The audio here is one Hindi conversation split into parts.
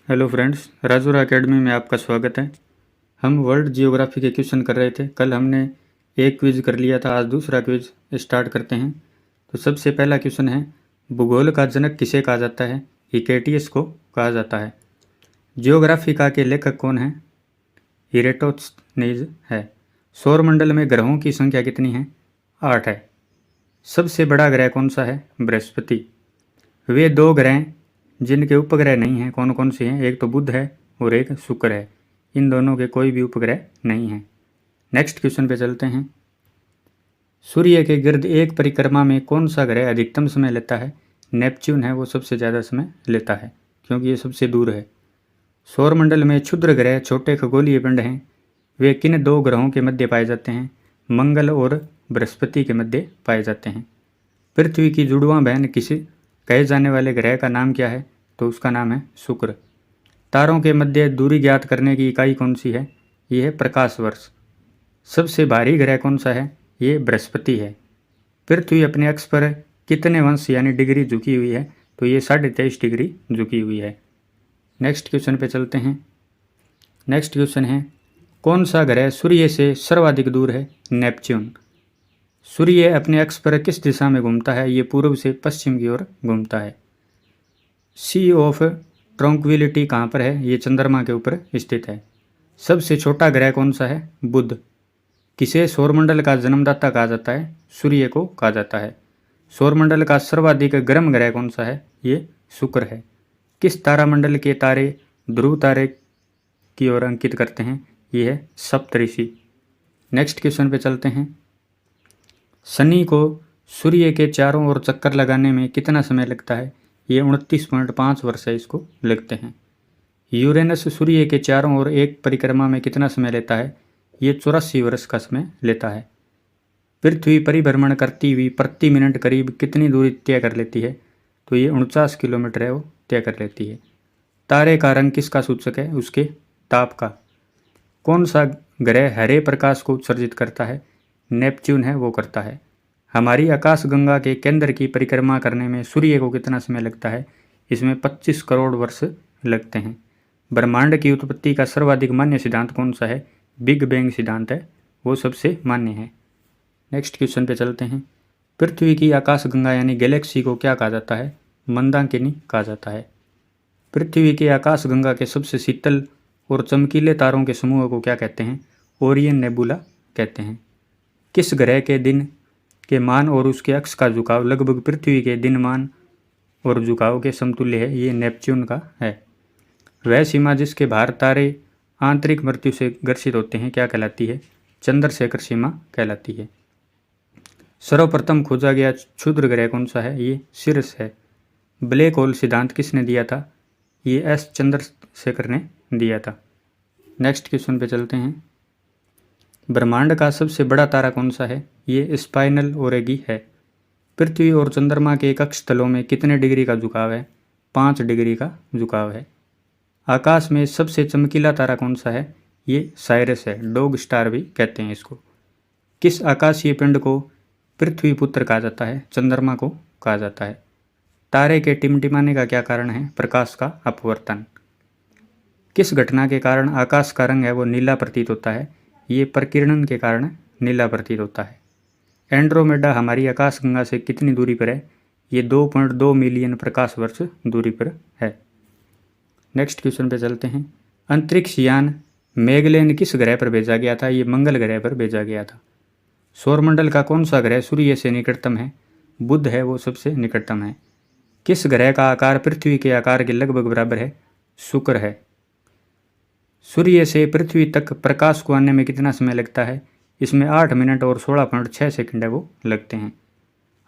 हेलो फ्रेंड्स, राजूरा एकेडमी में आपका स्वागत है। हम वर्ल्ड जियोग्राफी के क्वेश्चन कर रहे थे। कल हमने एक क्विज कर लिया था, आज दूसरा क्विज स्टार्ट करते हैं। तो सबसे पहला क्वेश्चन है, भूगोल का जनक किसे कहा जाता है? हिकेटियस को कहा जाता है। जियोग्राफिका के लेखक कौन है? इरेटोस्थनीज है। सौरमंडल में ग्रहों की संख्या कितनी है? 8 है। सबसे बड़ा ग्रह कौन सा है? बृहस्पति। वे दो ग्रह जिनके उपग्रह नहीं हैं कौन कौन से हैं? एक तो बुध है और एक शुक्र है। इन दोनों के कोई भी उपग्रह नहीं हैं। नेक्स्ट क्वेश्चन पे चलते हैं। सूर्य के गिर्द एक परिक्रमा में कौन सा ग्रह अधिकतम समय लेता है? नेपच्यून है, वो सबसे ज़्यादा समय लेता है क्योंकि ये सबसे दूर है। सौरमंडल में क्षुद्र ग्रह छोटे खगोलीय पिंड हैं, वे किन दो ग्रहों के मध्य पाए जाते हैं? मंगल और बृहस्पति के मध्य पाए जाते हैं। पृथ्वी की जुड़वां बहन किसे कहे जाने वाले ग्रह का नाम क्या है? तो उसका नाम है शुक्र। तारों के मध्य दूरी ज्ञात करने की इकाई कौन सी है? ये है प्रकाश वर्ष। सबसे भारी ग्रह कौन सा है? ये बृहस्पति है। पृथ्वी अपने अक्ष पर कितने अंश यानी डिग्री झुकी हुई है? तो ये 23.5 डिग्री झुकी हुई है। नेक्स्ट क्वेश्चन पे चलते हैं। नेक्स्ट क्वेश्चन है, कौन सा ग्रह सूर्य से सर्वाधिक दूर है? नेपच्यून। सूर्य अपने अक्ष पर किस दिशा में घूमता है? ये पूर्व से पश्चिम की ओर घूमता है। सी ऑफ ट्रंक्विलिटी कहाँ पर है? ये चंद्रमा के ऊपर स्थित है। सबसे छोटा ग्रह कौन सा है? बुध। किसे सौरमंडल का जन्मदाता कहा जाता है? सूर्य को कहा जाता है। सौरमंडल का सर्वाधिक गर्म ग्रह कौन सा है? ये शुक्र है। किस तारामंडल के तारे ध्रुव तारे की ओर अंकित करते हैं? ये है सप्तऋषि। नेक्स्ट क्वेश्चन पे चलते हैं। शनि को सूर्य के चारों ओर चक्कर लगाने में कितना समय लगता है? ये 29.5 वर्ष है इसको लगते हैं। यूरेनस सूर्य के चारों ओर एक परिक्रमा में कितना समय लेता है? ये 84 वर्ष का समय लेता है। पृथ्वी परिभ्रमण करती हुई प्रति मिनट करीब कितनी दूरी तय कर लेती है? तो ये 49 किलोमीटर है वो तय कर लेती है। तारे का रंग किसका सूचक है? उसके ताप का। कौन सा ग्रह हरे प्रकाश को उत्सर्जित करता है? नेपच्यून है, वो करता है। हमारी आकाशगंगा के केंद्र की परिक्रमा करने में सूर्य को कितना समय लगता है? इसमें 25 करोड़ वर्ष लगते हैं। ब्रह्मांड की उत्पत्ति का सर्वाधिक मान्य सिद्धांत कौन सा है? बिग बैंग सिद्धांत है, वो सबसे मान्य है। नेक्स्ट क्वेश्चन पे चलते हैं। पृथ्वी की आकाशगंगा यानी गैलेक्सी को क्या कहा जाता है? मंदाकिनी कहा जाता है। पृथ्वी के आकाशगंगा के सबसे शीतल और चमकीले तारों के समूह को क्या कहते हैं? ओरियन नेबुला कहते हैं। किस ग्रह के दिन के मान और उसके अक्ष का झुकाव लगभग पृथ्वी के दिन मान और झुकाव के समतुल्य है? ये नेपच्यून का है। वह सीमा जिसके बाहर तारे आंतरिक मृत्यु से ग्रसित होते हैं क्या कहलाती है? चंद्रशेखर सीमा कहलाती है। सर्वप्रथम खोजा गया क्षुद्र ग्रह कौन सा है? ये सिरस है। ब्लैक होल सिद्धांत किसने दिया था? ये एस चंद्रशेखर ने दिया था। नेक्स्ट क्वेश्चन पे चलते हैं। ब्रह्मांड का सबसे बड़ा तारा कौन सा है? ये स्पाइनल ओरेगी है। पृथ्वी और चंद्रमा के कक्ष तलों में कितने डिग्री का झुकाव है? 5 डिग्री का झुकाव है। आकाश में सबसे चमकीला तारा कौन सा है? ये साइरस है, डॉग स्टार भी कहते हैं इसको। किस आकाशीय पिंड को पृथ्वी पुत्र कहा जाता है? चंद्रमा को कहा जाता है। तारे के टिमटिमाने का क्या कारण है? प्रकाश का अपवर्तन। किस घटना के कारण आकाश का रंग है वो नीला प्रतीत होता है? ये प्रकीर्णन के कारण नीला प्रतीत होता है। एंड्रोमेडा हमारी आकाशगंगा से कितनी दूरी पर है? ये 2.2 मिलियन प्रकाश वर्ष दूरी पर है। नेक्स्ट क्वेश्चन पे चलते हैं। अंतरिक्ष यान मैगेलन किस ग्रह पर भेजा गया था? ये मंगल ग्रह पर भेजा गया था। सौरमंडल का कौन सा ग्रह सूर्य से निकटतम है? बुध है, वो सबसे निकटतम है। किस ग्रह का आकार पृथ्वी के आकार के लगभग बराबर है? शुक्र है। सूर्य से पृथ्वी तक प्रकाश को आने में कितना समय लगता है? इसमें 8 मिनट और 16.6 सेकंड है वो लगते हैं।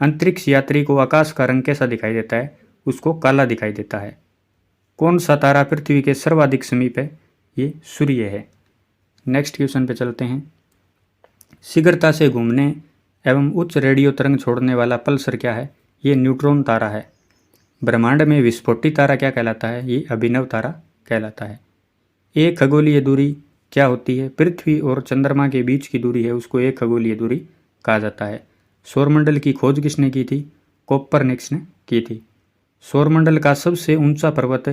अंतरिक्ष यात्री को आकाश का रंग कैसा दिखाई देता है? उसको काला दिखाई देता है। कौन सा तारा पृथ्वी के सर्वाधिक समीप है? ये सूर्य है। नेक्स्ट क्वेश्चन पे चलते हैं। शीघ्रता से घूमने एवं उच्च रेडियो तरंग छोड़ने वाला पल्सर क्या है? ये न्यूट्रॉन तारा है। ब्रह्मांड में विस्फोटी तारा क्या कहलाता है? ये अभिनव तारा कहलाता है। एक खगोलीय दूरी क्या होती है? पृथ्वी और चंद्रमा के बीच की दूरी है, उसको एक खगोलीय दूरी कहा जाता है। सौरमंडल की खोज किसने की थी? कोपरनिकस ने की थी। सौरमंडल का सबसे ऊंचा पर्वत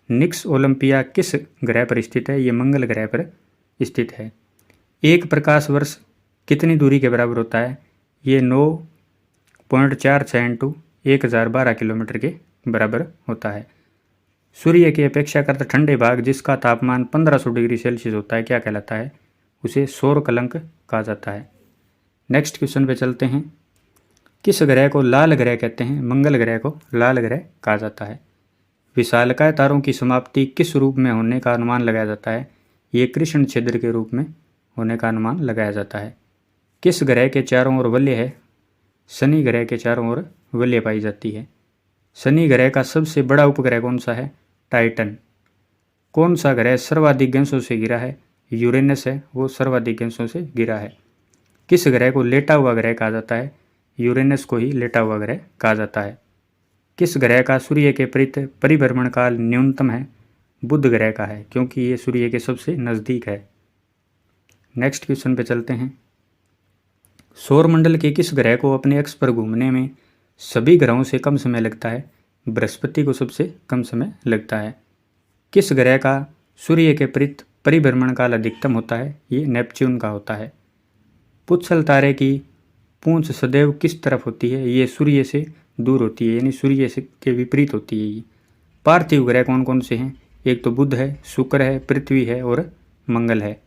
निक्स ओलंपिया किस ग्रह पर स्थित है? ये मंगल ग्रह पर स्थित है। एक प्रकाश वर्ष कितनी दूरी के बराबर होता है? ये 9.46 इंटू 1012 किलोमीटर के बराबर होता है। सूर्य के अपेक्षाकृत ठंडे भाग जिसका तापमान 1500 डिग्री सेल्सियस होता है क्या कहलाता है? उसे सौर कलंक कहा जाता है। नेक्स्ट क्वेश्चन पे चलते हैं। किस ग्रह को लाल ग्रह कहते हैं? मंगल ग्रह को लाल ग्रह कहा जाता है। विशालकाय तारों की समाप्ति किस रूप में होने का अनुमान लगाया जाता है? ये कृष्ण छिद्र के रूप में होने का अनुमान लगाया जाता है। किस ग्रह के चारों ओर वलय है? शनि ग्रह के चारों ओर वलय पाई जाती है। शनि ग्रह का सबसे बड़ा उपग्रह कौन सा है? टाइटन। कौन सा ग्रह सर्वाधिक गैसों से घिरा है? यूरेनस है, वो सर्वाधिक गैसों से घिरा है। किस ग्रह को लेटा हुआ ग्रह कहा जाता है? यूरेनस को ही लेटा हुआ ग्रह कहा जाता है। किस ग्रह का सूर्य के परिभ्रमण काल न्यूनतम है? बुध ग्रह का है, क्योंकि ये सूर्य के सबसे नज़दीक है। नेक्स्ट क्वेश्चन पे चलते हैं। सौरमंडल के किस ग्रह को अपने अक्ष पर घूमने में सभी ग्रहों से कम समय लगता है? बृहस्पति को सबसे कम समय लगता है। किस ग्रह का सूर्य के परिभ्रमण काल अधिकतम होता है? ये नेपच्यून का होता है। पुच्छल तारे की पूंछ सदैव किस तरफ होती है? ये सूर्य से दूर होती है, यानी सूर्य से के विपरीत होती है। ये पार्थिव ग्रह कौन कौन से हैं? एक तो बुध है, शुक्र है, पृथ्वी है और मंगल है।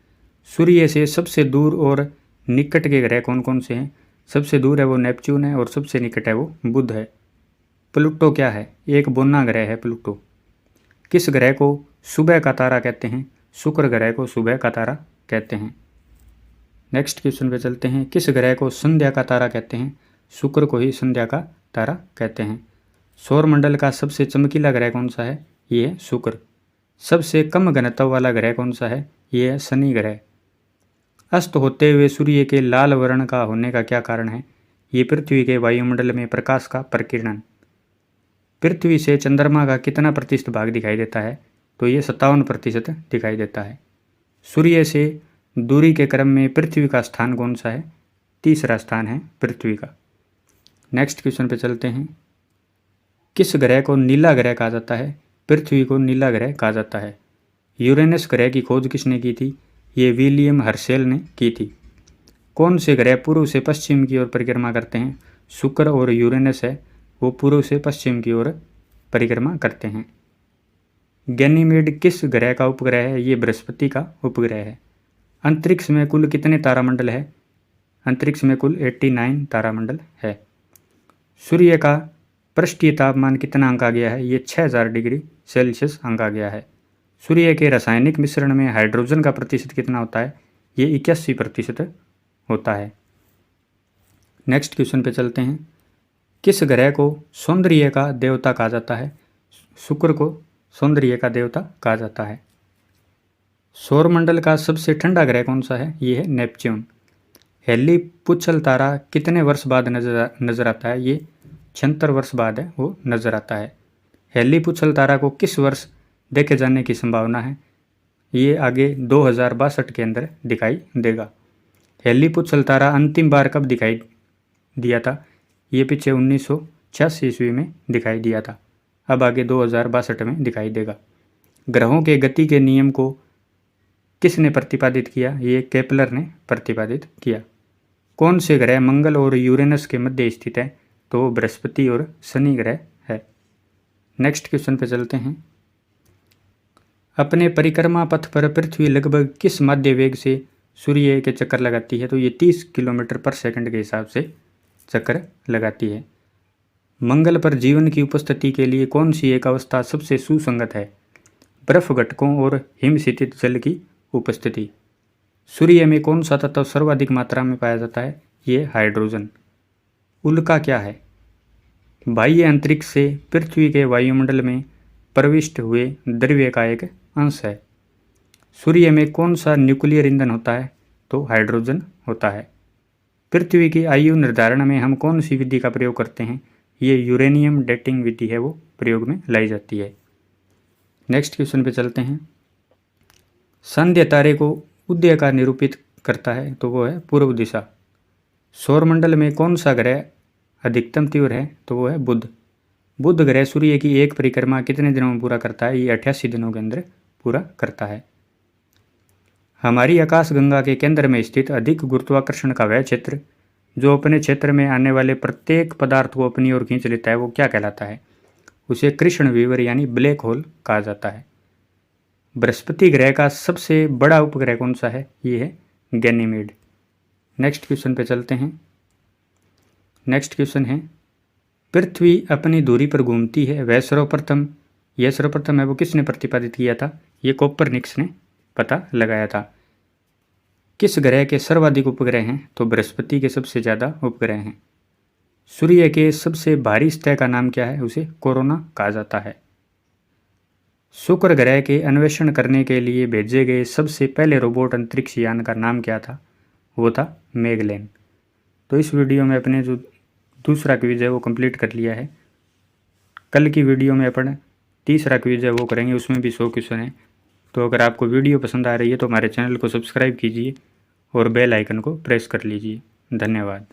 सूर्य से सबसे दूर और निकट के ग्रह कौन कौन से हैं? सबसे दूर है वो नेपच्यून है और सबसे निकट है वो बुध है। प्लूटो क्या है? एक बोना ग्रह है प्लूटो। किस ग्रह को सुबह का तारा कहते हैं? शुक्र ग्रह को सुबह का तारा कहते हैं। नेक्स्ट क्वेश्चन पे चलते हैं। किस ग्रह को संध्या का तारा कहते हैं? शुक्र को ही संध्या का तारा कहते हैं। सौरमंडल का सबसे चमकीला ग्रह कौन सा है? ये है शुक्र। सबसे कम घनत्व वाला ग्रह कौन सा है? ये है शनि ग्रह। अस्त होते हुए सूर्य के लाल वर्ण का होने का क्या कारण है? ये पृथ्वी के वायुमंडल में प्रकाश का प्रकीर्णन। पृथ्वी से चंद्रमा का कितना प्रतिशत भाग दिखाई देता है? तो ये 57% दिखाई देता है। सूर्य से दूरी के क्रम में पृथ्वी का स्थान कौन सा है? तीसरा स्थान है पृथ्वी का। नेक्स्ट क्वेश्चन पे चलते हैं। किस ग्रह को नीला ग्रह कहा जाता है? पृथ्वी को नीला ग्रह कहा जाता है। यूरेनस ग्रह की खोज किसने की थी? ये विलियम हर्शेल ने की थी। कौन से ग्रह पूर्व से पश्चिम की ओर परिक्रमा करते हैं? शुक्र और यूरेनस है, वो पूर्व से पश्चिम की ओर परिक्रमा करते हैं। गैनीमेड किस ग्रह का उपग्रह है? ये बृहस्पति का उपग्रह है। अंतरिक्ष में कुल कितने तारामंडल है? अंतरिक्ष में कुल 89 तारामंडल है। सूर्य का पृष्ठीय तापमान कितना आंका गया है? ये 6000 डिग्री सेल्सियस आंका गया है। सूर्य के रासायनिक मिश्रण में हाइड्रोजन का प्रतिशत कितना होता है? ये 81% होता है। नेक्स्ट क्वेश्चन पे चलते हैं। किस ग्रह को सौंदर्य का देवता कहा जाता है? शुक्र को सौंदर्य का देवता कहा जाता है। सौरमंडल का सबसे ठंडा ग्रह कौन सा है? ये है नेपच्यून। हेली पुच्छल तारा कितने वर्ष बाद नजर आता है? ये 76 वर्ष बाद है वो नजर आता है। हेली पुच्छल तारा को किस वर्ष देखे जाने की संभावना है? ये आगे 2062 के अंदर दिखाई देगा। हेली पुच्छल तारा अंतिम बार कब दिखाई दिया था? ये पीछे 1986 ईस्वी में दिखाई दिया था। अब आगे 2062 में दिखाई देगा। ग्रहों के गति के नियम को किसने प्रतिपादित किया? ये केपलर ने प्रतिपादित किया। कौन से ग्रह मंगल और यूरेनस के मध्य स्थित है? तो बृहस्पति और शनि ग्रह है। नेक्स्ट क्वेश्चन पे चलते हैं। अपने परिक्रमा पथ पर पृथ्वी लगभग किस माध्य वेग से सूर्य के चक्कर लगाती है? तो ये 30 किलोमीटर पर सेकंड के हिसाब से चक्कर लगाती है। मंगल पर जीवन की उपस्थिति के लिए कौन सी एक अवस्था सबसे सुसंगत है? बर्फ घटकों और हिमस्थित जल की उपस्थिति। सूर्य में कौन सा तत्व सर्वाधिक मात्रा में पाया जाता है? ये हाइड्रोजन। उल्का क्या है? बाह्य अंतरिक्ष से पृथ्वी के वायुमंडल में प्रविष्ट हुए द्रव्य का एक अंश है। सूर्य में कौन सा न्यूक्लियर ईंधन होता है? तो हाइड्रोजन होता है। पृथ्वी की आयु निर्धारण में हम कौन सी विधि का प्रयोग करते हैं? ये यूरेनियम डेटिंग विधि है, वो प्रयोग में लाई जाती है। नेक्स्ट क्वेश्चन पे चलते हैं। संध्या तारे को उदय का निरूपित करता है, तो वो है पूर्व दिशा। सौरमंडल में कौन सा ग्रह अधिकतम तीव्र है? तो वो है बुध। बुध ग्रह सूर्य की एक परिक्रमा कितने दिनों में पूरा करता है? ये 88 दिनों के अंदर पूरा करता है। हमारी आकाशगंगा के केंद्र में स्थित अधिक गुरुत्वाकर्षण का वह क्षेत्र जो अपने क्षेत्र में आने वाले प्रत्येक पदार्थ को अपनी ओर खींच लेता है वो क्या कहलाता है? उसे कृष्ण विवर यानी ब्लैक होल कहा जाता है। बृहस्पति ग्रह का सबसे बड़ा उपग्रह कौन सा है? ये है गैनीमेड। नेक्स्ट क्वेश्चन पे चलते हैं। नेक्स्ट क्वेश्चन है, पृथ्वी अपनी दूरी पर घूमती है वह सर्वप्रथम है वो किसने प्रतिपादित किया था? ये कोपरनिकस ने पता लगाया था। किस ग्रह के सर्वाधिक उपग्रह हैं? तो बृहस्पति के सबसे ज़्यादा उपग्रह हैं। सूर्य के सबसे भारी सतह का नाम क्या है? उसे कोरोना कहा जाता है। शुक्र ग्रह के अन्वेषण करने के लिए भेजे गए सबसे पहले रोबोट अंतरिक्ष यान का नाम क्या था? वो था मैगलेन। तो इस वीडियो में अपने जो दूसरा क्विज है वो कंप्लीट कर लिया है। कल की वीडियो में अपन तीसरा क्विज है वो करेंगे, उसमें भी 100 क्वेश्चन है। तो अगर आपको वीडियो पसंद आ रही है तो हमारे चैनल को सब्सक्राइब कीजिए और बेल आइकन को प्रेस कर लीजिए। धन्यवाद।